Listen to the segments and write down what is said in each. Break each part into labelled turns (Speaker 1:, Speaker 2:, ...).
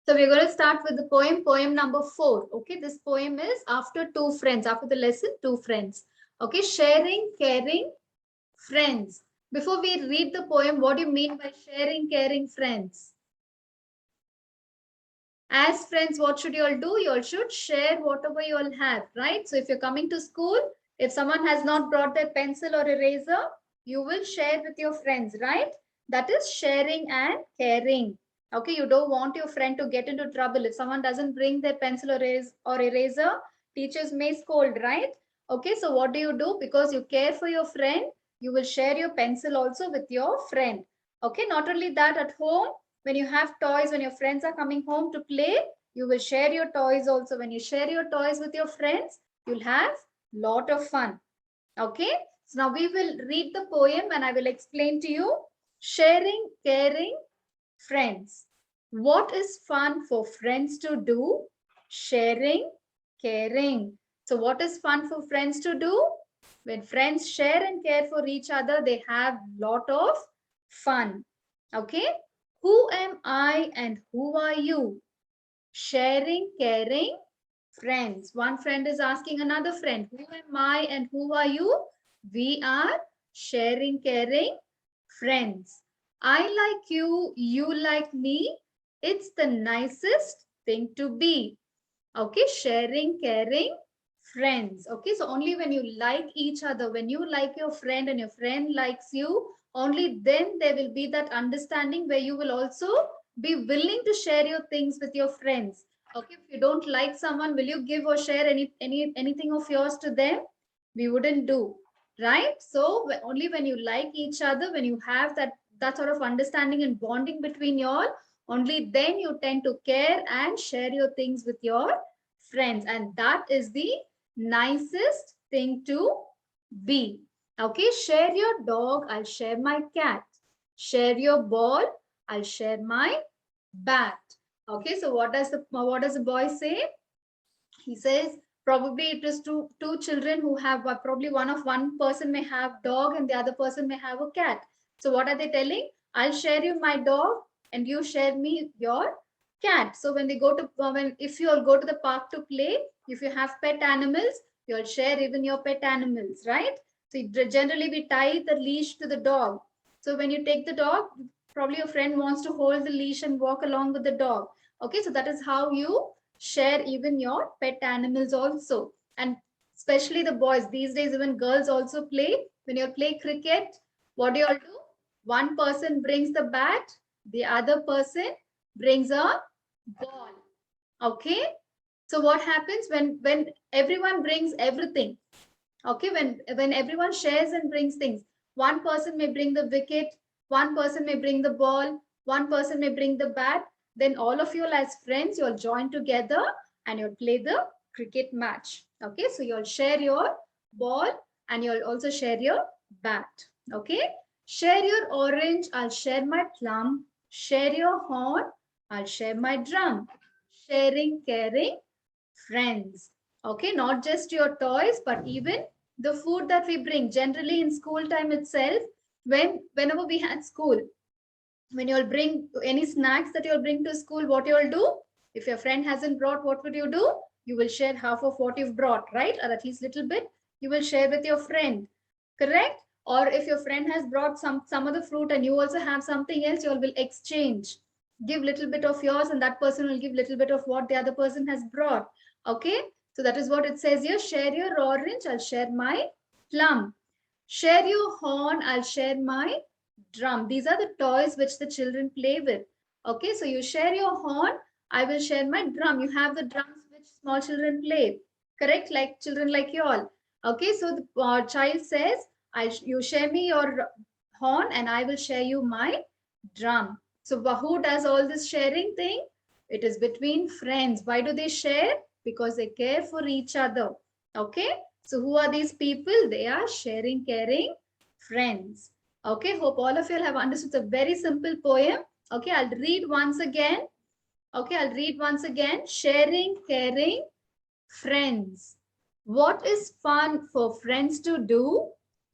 Speaker 1: So we're going to start with the poem number 4. Okay, this poem is after two friends, after the lesson, two friends. Okay, sharing, caring, friends. Before we read the poem, what do you mean by sharing, caring, friends? As friends, what should you all do? You all should share whatever you all have, right? So if you're coming to school, if someone has not brought their pencil or eraser, you will share with your friends, right? That is sharing and caring. Okay, you don't want your friend to get into trouble. If someone doesn't bring their pencil or eraser, teachers may scold, right? Okay, so what do you do? Because you care for your friend, you will share your pencil also with your friend. Okay, not only that, at home, when you have toys, when your friends are coming home to play, you will share your toys also. When you share your toys with your friends, you'll have lot of fun. Okay, so now we will read the poem and I will explain to you. Sharing, caring, friends. What is fun for friends to do? Sharing, caring. So what is fun for friends to do? When friends share and care for each other, they have lot of fun. Okay, who am I and who are you? Sharing, caring, friends. One friend is asking another friend, who am I and who are you? We are sharing, caring, friends. I like you, you like me. It's the nicest thing to be. Okay, sharing, caring, friends. Okay, so only when you like each other, when you like your friend and your friend likes you, only then there will be that understanding where you will also be willing to share your things with your friends. Okay, if you don't like someone, will you give or share anything of yours to them? We wouldn't do, right? So only when you like each other, when you have that sort of understanding and bonding between you all, only then you tend to care and share your things with your friends, and that is the nicest thing to be. Okay, share your dog, I'll share my cat. Share your ball, I'll share my bat. Okay, so what does the boy say? He says probably it is two children who have probably one person may have dog and the other person may have a cat. So what are they telling? I'll share you my dog and you share me your cat. So when they go to when if you all go to the park to play, if you have pet animals, you'll share even your pet animals, right? So generally we tie the leash to the dog. So when you take the dog, probably your friend wants to hold the leash and walk along with the dog. Okay, so that is how you share even your pet animals also. And especially the boys, these days even girls also play. When you play cricket, what do you all do? One person brings the bat, the other person brings a ball. Okay, so what happens when everyone brings everything? Okay, when everyone shares and brings things, one person may bring the wicket, one person may bring the ball, one person may bring the bat, then all of you as friends, you'll join together and you'll play the cricket match. Okay, so you'll share your ball and you'll also share your bat. Okay, share your orange, I'll share my plum. Share your horn, I'll share my drum. Sharing, caring, friends. Okay, not just your toys, but even the food that we bring. Generally in school time itself, whenever we had school, when you'll bring any snacks that you'll bring to school, what you'll do? If your friend hasn't brought, what would you do? You will share half of what you've brought, right? Or at least little bit, you will share with your friend, correct? Or if your friend has brought some other fruit and you also have something else, you all will exchange. Give little bit of yours and that person will give little bit of what the other person has brought. Okay, so that is what it says here. Share your orange, I'll share my plum. Share your horn, I'll share my drum. These are the toys which the children play with. Okay, so you share your horn, I will share my drum. You have the drums which small children play, correct? Like children like you all. Okay, so the child says, you share me your horn and I will share you my drum. So who does all this sharing thing? It is between friends. Why do they share? Because they care for each other. Okay, so who are these people? They are sharing, caring friends. Okay, hope all of you have understood. It's a very simple poem. Okay, I'll read once again. Okay, I'll read once again. Sharing, caring, friends. What is fun for friends to do?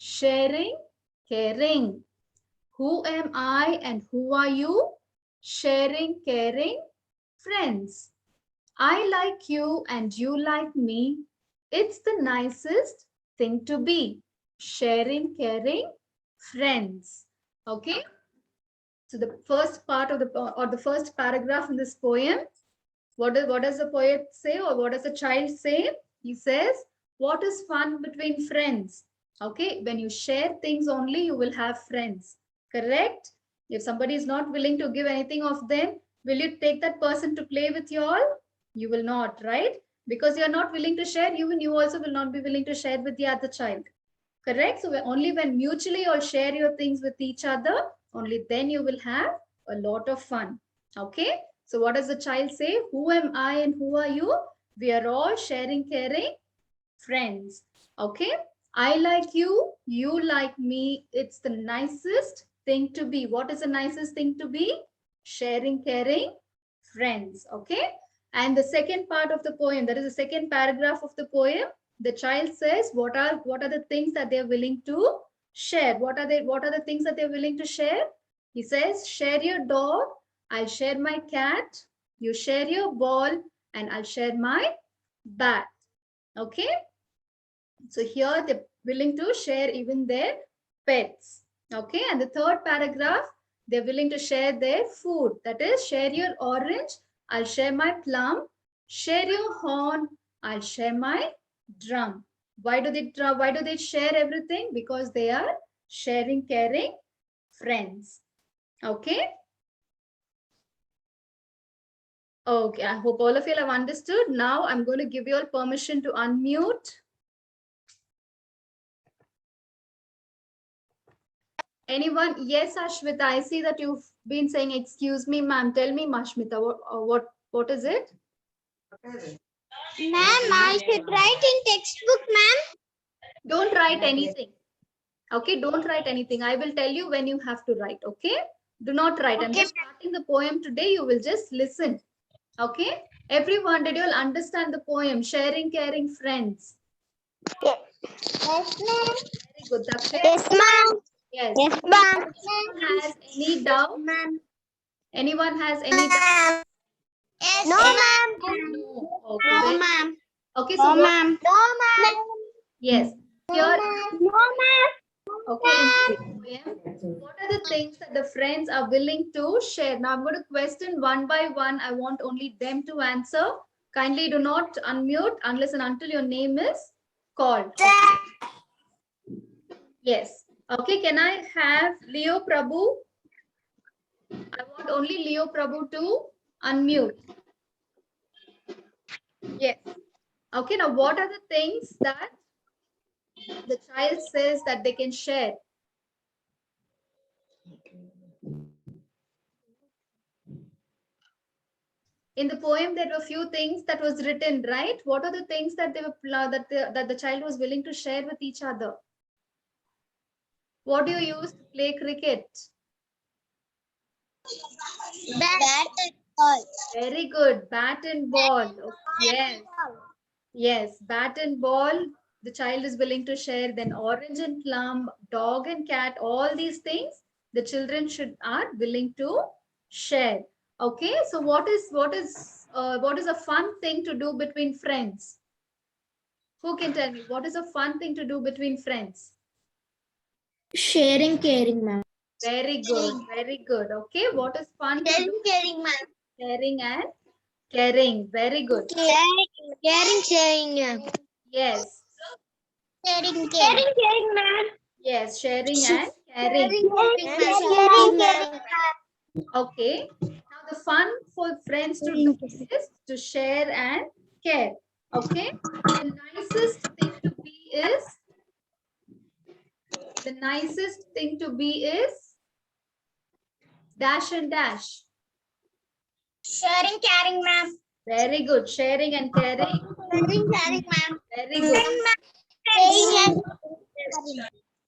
Speaker 1: Sharing, caring. Who am I and who are you? Sharing, caring, friends. I like you and you like me. It's the nicest thing to be. Sharing, caring, friends. Okay. So the first part of the first paragraph in this poem, what does the poet say, or what does the child say? He says, what is fun between friends? Okay, when you share things only, you will have friends. Correct? If somebody is not willing to give anything of them, will you take that person to play with you all? You will not, right? Because you are not willing to share, even you also will not be willing to share with the other child. Correct? So only when mutually you all share your things with each other, only then you will have a lot of fun. Okay? So what does the child say? Who am I and who are you? We are all sharing, caring friends. Okay? I like you. You like me. It's the nicest thing to be. What is the nicest thing to be? Sharing, caring friends. Okay? And the second part of the poem, that is the second paragraph of the poem, the child says what are the things that they're willing to share. What are the things that they're willing to share? He says, share your dog, I'll share my cat, you share your ball, and I'll share my bat. Okay, so here they're willing to share even their pets. Okay, and the third paragraph, they're willing to share their food. That is, share your orange, I'll share my plum, share your horn, I'll share my drum. Why do they share everything? Because they are sharing, caring friends. Okay. Okay, I hope all of you have understood. Now I'm going to give you all permission to unmute. Anyone? Yes, Ashmita, I see that you've been saying, excuse me, ma'am. Tell me, Ashmita, what is it?
Speaker 2: Ma'am, I should write in textbook, ma'am.
Speaker 1: Don't write anything. Okay, don't write anything. I will tell you when you have to write. Okay, do not write. Okay. I'm just starting the poem today. You will just listen. Okay, everyone, did you all understand the poem? Sharing, caring friends.
Speaker 2: Yes, ma'am.
Speaker 1: Very good. Dakshay?
Speaker 2: Yes, ma'am.
Speaker 1: Yes.
Speaker 2: Yes, ma'am.
Speaker 1: Anyone has any doubt?
Speaker 2: Ma'am.
Speaker 1: Anyone has any doubt?
Speaker 2: Yes, no, ma'am.
Speaker 1: No. Okay.
Speaker 2: No, ma'am.
Speaker 1: Okay, so
Speaker 2: no, ma'am. No, ma'am.
Speaker 1: Yes.
Speaker 2: No,
Speaker 1: Here,
Speaker 2: ma'am. No, ma'am.
Speaker 1: okay, in this poem, what are the things that the friends are willing to share? Now I'm going to question one by one. I want only them to answer. Kindly do not unmute unless and until your name is called. Okay? Yes. Okay, can I have Leo Prabhu? I want only Leo Prabhu to unmute. Yes. Okay, now what are the things that the child says that they can share? In the poem, there were a few things that was written, right? What are the things that they were that the child was willing to share with each other? What do you use to play cricket?
Speaker 2: Bat and ball.
Speaker 1: Very good. Bat and ball. Oh, yes. Yes. Bat and ball. The child is willing to share. Then orange and plum, dog and cat, all these things the children are willing to share. Okay. So what is a fun thing to do between friends? Who can tell me what is a fun thing to do between friends?
Speaker 2: Sharing, caring, ma'am.
Speaker 1: Very good. Very good. Okay. What is fun to
Speaker 2: Sharing,
Speaker 1: do?
Speaker 2: caring, ma'am.
Speaker 1: Sharing and caring. Very good.
Speaker 2: Sharing, ma'am.
Speaker 1: Yes.
Speaker 2: Caring, ma'am.
Speaker 1: Yes. Sharing and caring.
Speaker 2: Caring, ma'am.
Speaker 1: Okay. Now the fun for friends to do is to share and care. Okay. The nicest thing to be is dash and dash.
Speaker 2: Sharing, caring, ma'am.
Speaker 1: Very good. Sharing and caring.
Speaker 2: Sharing, caring, ma'am.
Speaker 1: Very good.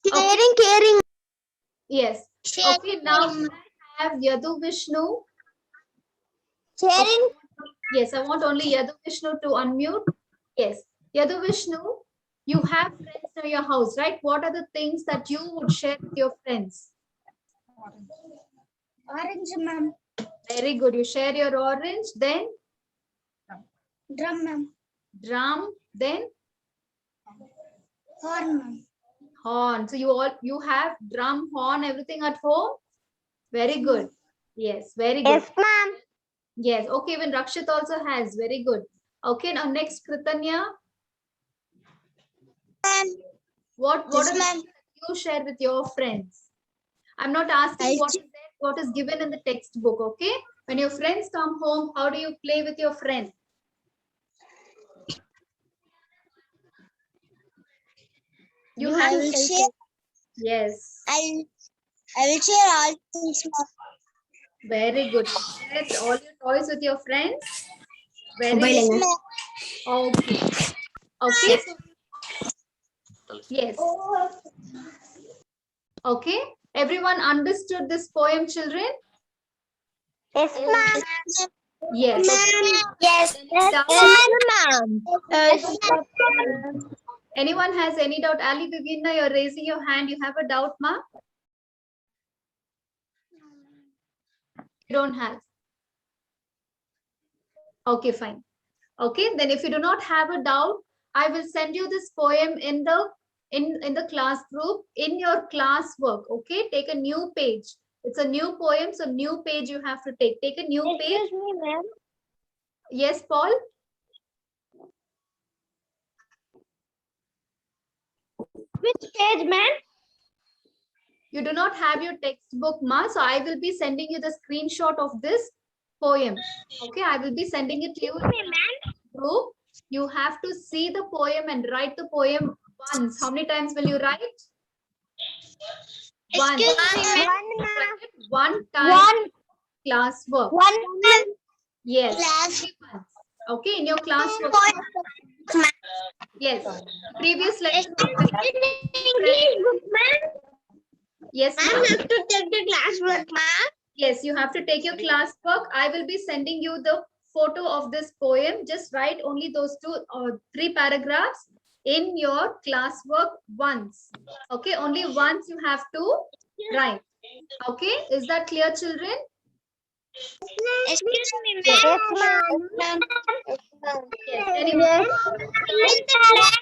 Speaker 2: Sharing, caring.
Speaker 1: Yes. Okay. Now can I have Yadu Vishnu?
Speaker 2: Sharing.
Speaker 1: Yes, I want only Yadu Vishnu to unmute. Yes. Yadu Vishnu, you have friends near your house, right? What are the things that you would share with your friends?
Speaker 2: Orange, ma'am.
Speaker 1: Very good. You share your orange, then
Speaker 2: Drum, ma'am.
Speaker 1: drum, then
Speaker 2: Horn, ma'am.
Speaker 1: horn. So you have drum, horn, everything at home. Very good. Yes, very good.
Speaker 2: Yes, ma'am.
Speaker 1: Yes. Okay. Even Rakshit also has. Very good. Okay. Now next, Kritanya.
Speaker 2: Ma'am.
Speaker 1: What
Speaker 2: Yes,
Speaker 1: are the
Speaker 2: ma'am.
Speaker 1: things that you share with your friends? I'm not asking what is given in the textbook. Okay. When your friends come home, how do you play with your friends? You have
Speaker 2: I will share.
Speaker 1: yes.
Speaker 2: I will share all things, ma'am.
Speaker 1: Very good. Share all your toys with your friends. Very
Speaker 2: Yes,
Speaker 1: good.
Speaker 2: ma'am.
Speaker 1: Okay. Okay. So, yes. Okay. Everyone understood this poem, children?
Speaker 2: Yes, ma'am.
Speaker 1: Yes.
Speaker 2: Ma'am. Yes.
Speaker 1: Doubt?
Speaker 2: ma'am.
Speaker 1: Yes. Anyone has any doubt? Ali Vivinda, you're raising your hand. You have a doubt, ma? You don't have. Okay, fine. Okay, then if you do not have a doubt, I will send you this poem in the class group in your class work. Okay, take a new page. It's a new poem, so new page you have to take. Take a new page.
Speaker 2: Excuse me, ma'am.
Speaker 1: Yes, Paul.
Speaker 2: Which page, ma'am?
Speaker 1: You do not have your textbook, ma. So I will be sending you the screenshot of this poem. Okay, I will be sending it to you in the group. You have to see the poem and write the poem once. How many times will you write? One.
Speaker 2: Excuse me, ma'am.
Speaker 1: One time.
Speaker 2: One.
Speaker 1: Class work.
Speaker 2: One.
Speaker 1: Yes.
Speaker 2: Class.
Speaker 1: Okay, in your class work. Yes. Previous lesson. Yes,
Speaker 2: I
Speaker 1: ma'am.
Speaker 2: have to take the class work, ma'am.
Speaker 1: Yes, you have to take your class work. I will be sending you the photo of this poem. Just write only those 2 or 3 paragraphs in your class work once. Okay, only once you have to write. Okay, is that clear, children?
Speaker 2: Excuse me, ma'am. Yes, ma'am.
Speaker 1: Yes. Anyone?
Speaker 2: Yes.